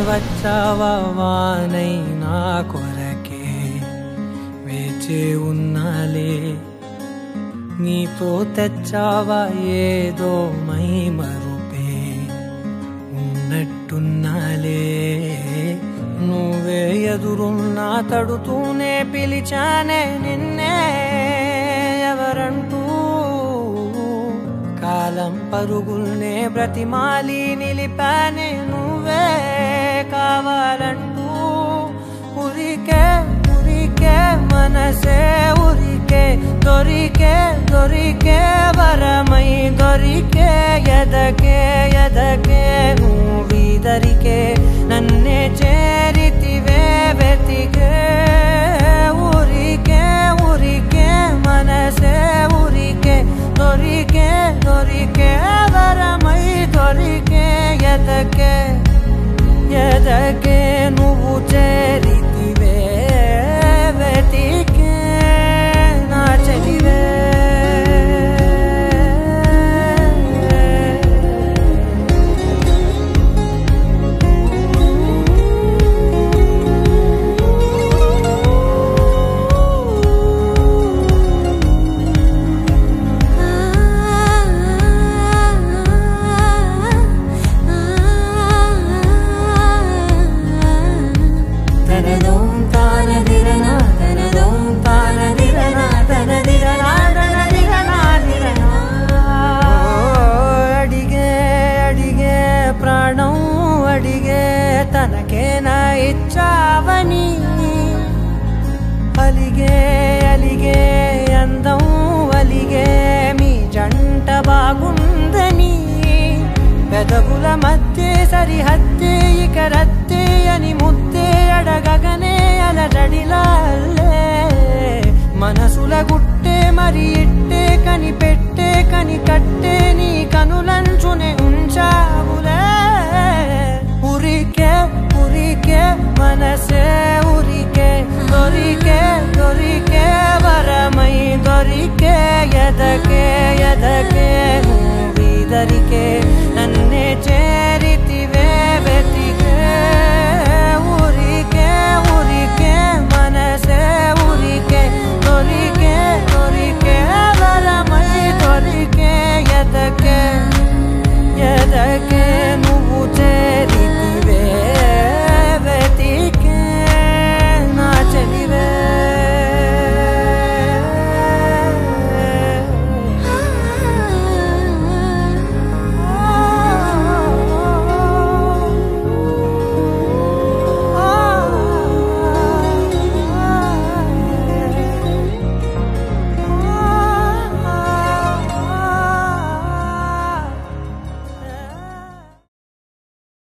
వచ్చావా వానై నా కొరకే వేచి ఉన్నాలే నీతో తెచ్చావా ఏదో మై మరుపే ఉన్నట్టున్నాలే నువ్వే ఎదురున్నా తడుతూనే పిలిచానే నిన్నే ఎవరంటూ కాలం పరుగుల్నే బ్రతిమాలి నిలిపానే నువ్వే కావాలంటూ ఉరికే ఉరికే మనసే ఉరికే దొరికే దొరికే వరమై దొరికే ఎదకే ఎదకే నువ్విదరికే నన్నే చేరితివే వెతికే ఉరికే ఉరికే మనసే ఉరికే దొరికే దొరికే వరమై దొరికే ఎదకే ఎదకే నువ్వు చేరితివే వెతికే నా చెలివే తనకేనా ఇచ్చావని అలిగే అలిగే అందం అలిగే మీ జంట బాగుందని పెదవుల మధ్య సరిహద్దే ఇక రద్దే అని ముద్దే అడగగనే అలజడిలాల్లే మనసుల గుట్టే మరి ఇట్టే కని పెట్టే కని కట్టే నీ కనులంచునే ఉంచావులే ఉరికే ఉరికే మనసే ఉరికే దొరికే